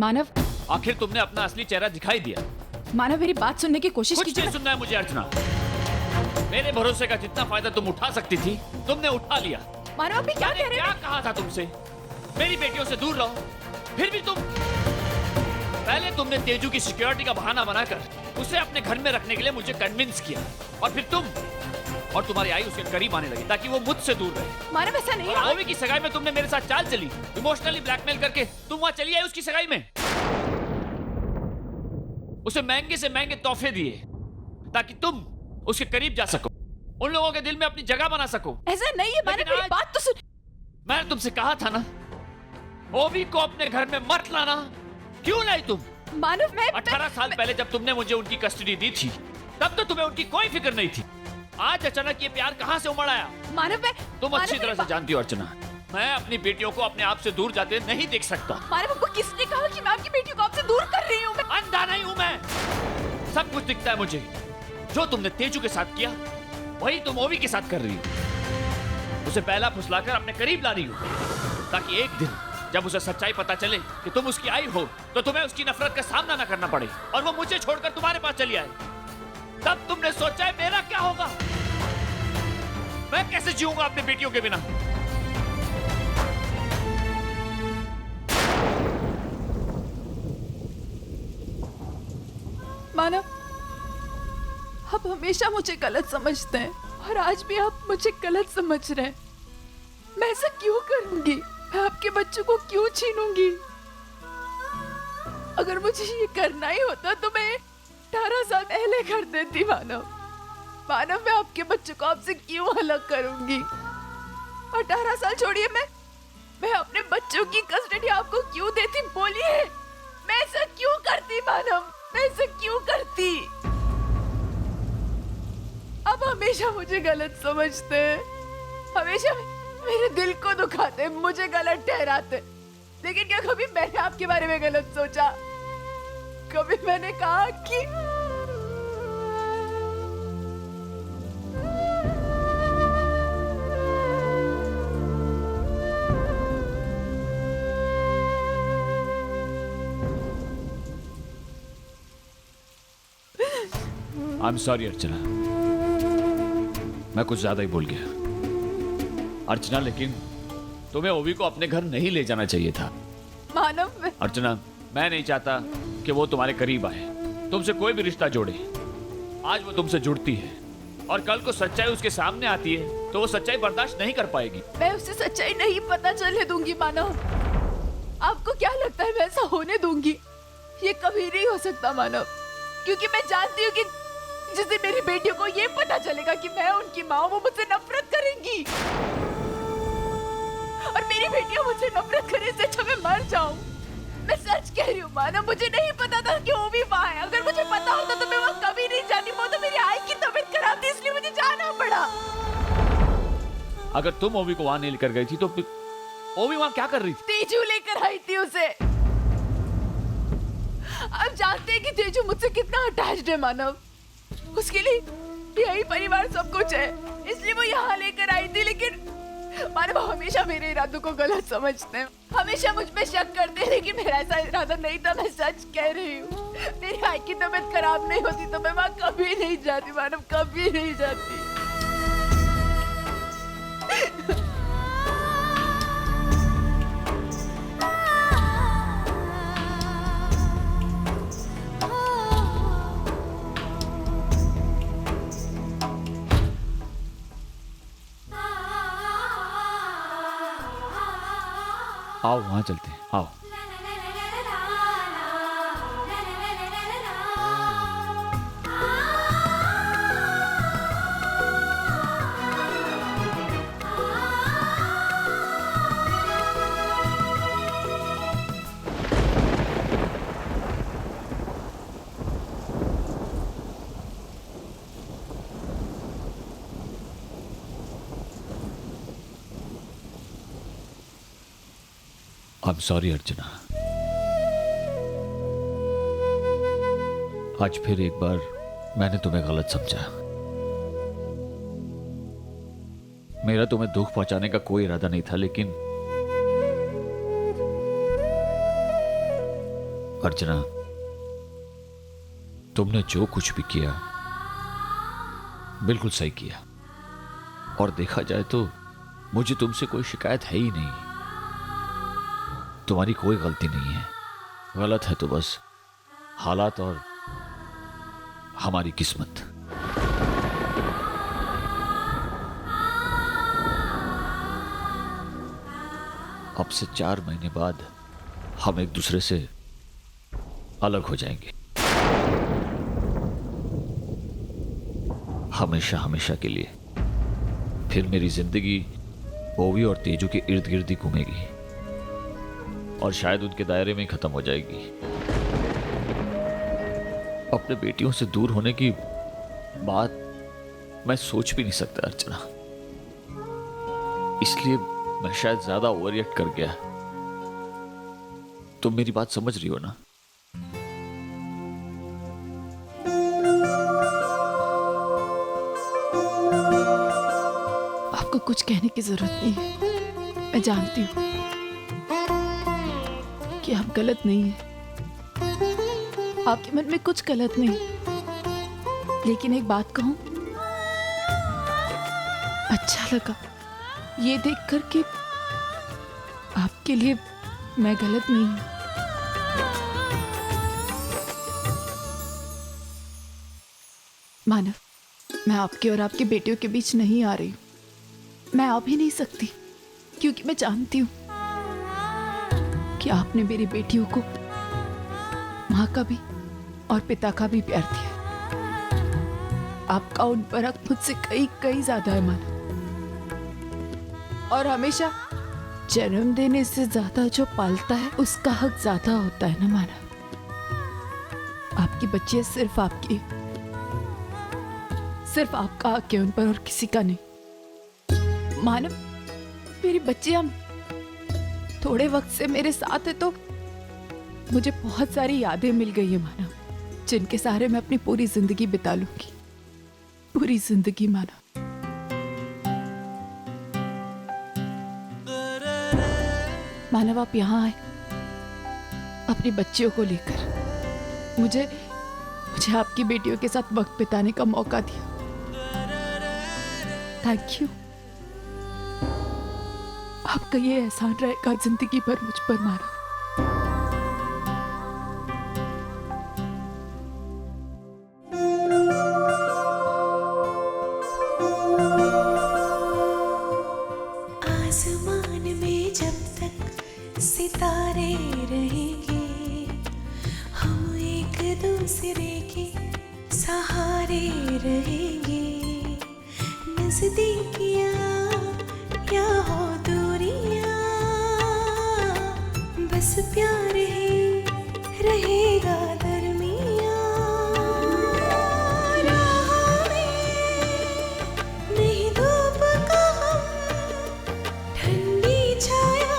मानव, आखिर तुमने अपना असली चेहरा दिखाई दिया। मानव मेरी बात सुनने की कोशिश कुछ कीजिए। नहीं सुनना है मुझे अर्चना। मेरे भरोसे का जितना फायदा तुम उठा सकती थी तुमने उठा लिया। मानव अभी क्या कह रहे क्या हैं? कहा था तुमसे, मेरी बेटियों से दूर रहो, फिर भी तुम। पहले तुमने तेजू की सिक्योरिटी का बहाना बनाकर उसे अपने घर में रखने के लिए मुझे कन्विंस किया, और फिर तुम और तुम्हारी आई उसके करीब आने लगी ताकि वो मुझसे दूर रहे। मानव ऐसा नहीं है। ओवी की सगाई में तुमने मेरे साथ चाल चली, इमोशनली ब्लैकमेल करके तुम वहां चली आई उसकी सगाई में। उसे महंगे से महंगे तोहफे दिए ताकि तुम उसके करीब जा सको, उन लोगों के दिल में अपनी जगह बना सको। ऐसा नहीं है मानव, लेकिन मेरी आज- बात तो सुन। मैंने तुमसे कहा था ना, ओवी को अपने घर में मत लाना। क्यों लाई तुम? मानव मैं 18 साल पहले जब तुमने मुझे उनकी कस्टडी दी थी तब तो तुम्हें उनकी कोई फिक्र नहीं थी। आज अचानक ये प्यार कहां से उमड़ आया? मानव मैं तुम मानव, अच्छी तरह से जानती हो अर्चना, मैं अपनी बेटियों को अपने आप से दूर जाते नहीं देख सकता। मानव आपको किसने कहा कि मैं आपकी बेटियों को आपसे दूर कर रही हूँ? मैं अंधा नहीं हूं मैं, सब कुछ दिखता है मुझे। जो तुमने तेजू के साथ किया वही तुम ओवी के साथ कर रही हो। उसे पहला फुसलाकर अपने करीब ला रही हो ताकि एक दिन जब उसे सच्चाई पता चले कि तुम उसकी आई हो तो तुम्हें उसकी नफरत का सामना ना करना पड़े और वो मुझे छोड़कर तुम्हारे पास चली आए। तब तुमने सोचा है मेरा क्या होगा, मैं कैसे जीऊंगा अपनी बेटियों के बिना। मानव आप हमेशा मुझे गलत समझते हैं और आज भी आप मुझे गलत समझ रहे हैं। मैं ऐसा क्यों करूंगी? मैं आपके बच्चों को क्यों छीनूंगी? अगर मुझे ये करना ही होता तो मैं 18 साल पहले कर देती। मानव मानव मैं आपके बच्चों को आपसे क्यों अलग करूंगी? 18 साल छोड़िए, मैं अपने बच्चों की कस्टडी आपको क्यों देती? बोलिए, मैं ऐसा क्यों करती? मानव मैं ऐसा क्यों करती? अब हमेशा मुझे गलत समझते हैं, हमेशा मेरे दिल को दुखाते, मुझे गलत ठहराते। लेकिन क्या कभी मैंने आपके बारे में गलत सोचा? कभी मैंने कहा कि आई एम सॉरी अर्चना, मैं कुछ ज्यादा ही बोल गया। अर्चना लेकिन तुम्हें ओवी को अपने घर नहीं ले जाना चाहिए था। मानव अर्चना मैं नहीं चाहता कि वो तुम्हारे करीब आए, तुमसे कोई भी रिश्ता जोड़े। आज वो तुमसे जुड़ती है और कल को सच्चाई उसके सामने आती है तो वो सच्चाई बर्दाश्त नहीं कर पाएगी। मैं उसे सच्चाई नहीं पता चलने दूंगी। मानव आपको क्या लगता है मैं ऐसा होने दूंगी? ये कभी नहीं हो सकता मानव, क्योंकि मैं जानती हूँ कि जिस दिन मेरी बेटियों को ये पता चलेगा कि मैं उनकी माँ हूँ, वो मुझसे नफरत करेंगी और मेरी बेटियां मुझसे नफरत करें, इससे अच्छा मैं मर जाऊं। मैं सच कह रही हूँ मानव, मुझे नहीं पता था कि वो भी वहाँ है। अगर मुझे पता होता तो मैं वहाँ कभी नहीं जाती। वो तो मेरी आई की तबीयत खराब थी इसलिए मुझे जाना पड़ा। अगर तुम ओवी को वहां नहीं लेकर गई थी तो फिर ओवी वहां क्या कर रही थी? तेजू लेकर आई थी उसे। आप जानते हैं कि तेजू मुझसे कितना अटैच्ड है मानव, उसके लिए यही परिवार सब कुछ है, इसलिए वो यहाँ लेकर आई थी। लेकिन मानव हमेशा मेरे इरादों को गलत समझते हैं, हमेशा मुझ पे शक करते हैं, लेकिन मेरा ऐसा इरादा नहीं था। मैं सच कह रही हूँ, मेरी आई की तबीयत खराब नहीं होती तो मैं वहाँ कभी नहीं जाती मानव, कभी नहीं जाती। आओ वहां चलते हैं, आओ। आई एम सॉरी अर्चना, आज फिर एक बार मैंने तुम्हें गलत समझा। मेरा तुम्हें दुख पहुंचाने का कोई इरादा नहीं था, लेकिन अर्चना, तुमने जो कुछ भी किया बिल्कुल सही किया, और देखा जाए तो मुझे तुमसे कोई शिकायत है ही नहीं। तुम्हारी कोई गलती नहीं है। गलत है तो बस हालात और हमारी किस्मत। अब से 4 महीने बाद हम एक दूसरे से अलग हो जाएंगे, हमेशा हमेशा के लिए। फिर मेरी जिंदगी ओवी और तेजू के इर्द गिर्द ही घूमेगी और शायद उनके दायरे में ही खत्म हो जाएगी। अपने बेटियों से दूर होने की बात मैं सोच भी नहीं सकता अर्चना, इसलिए मैं शायद ज्यादा ओवररिएक्ट कर गया। तुम मेरी बात समझ रही हो ना? आपको कुछ कहने की जरूरत नहीं है। मैं जानती हूँ कि आप गलत नहीं हैं। आपके मन में कुछ गलत नहीं, लेकिन एक बात कहूं, अच्छा लगा ये देखकर कि आपके लिए मैं गलत नहीं हूं। मानव, मैं आपके और आपकी बेटियों के बीच नहीं आ रही हूं। मैं आ भी नहीं सकती, क्योंकि मैं जानती हूं कि आपने मेरी बेटियों को माँ का भी और पिता का भी प्यार दिया। आपका उन पर हक मुझसे कई कई ज्यादा है मानव, और हमेशा जन्म देने से ज्यादा जो पालता है उसका हक ज्यादा होता है ना मानव। आपकी बच्चियां सिर्फ आपका हक है उन पर और किसी का नहीं। मानव, मेरी बच्चियां थोड़े वक्त से मेरे साथ है तो मुझे बहुत सारी यादें मिल गई है मानव, जिनके सहारे मैं अपनी पूरी जिंदगी बिता लूंगी। पूरी जिंदगी मानव। मानव, आप यहाँ आए अपनी बच्चियों को लेकर। मुझे आपकी बेटियों के साथ वक्त बिताने का मौका दिया। Thank you. आपका ये एहसान रहेगा जिंदगी भर मुझ पर मानव। सितारे रहेंगे, हम एक दूसरे के सहारे रहेंगे। नजदीकियाँ या हो दूरियाँ, बस प्यार ही रहेगा दरमियाँ। राह में नहीं धूप का हम, ठंडी छाया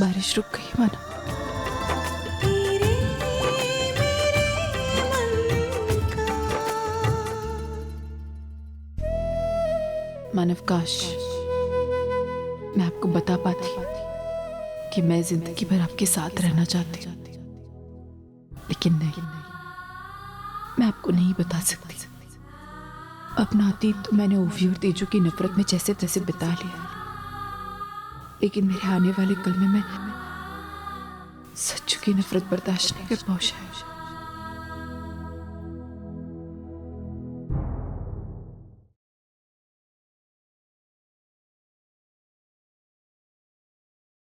बारिश रुक गई मानव। मानव, काश मैं आपको बता पाती कि मैं जिंदगी भर आपके साथ रहना चाहती हूँ, लेकिन नहीं, मैं आपको नहीं बता सकती। अपना अतीत तो मैंने ओवी और तेजू की नफरत में जैसे तैसे बिता लिया, लेकिन मेरे आने वाले कल में मैं सच्चू की नफरत बर्दाश्त नहीं कर पाऊँ शायद।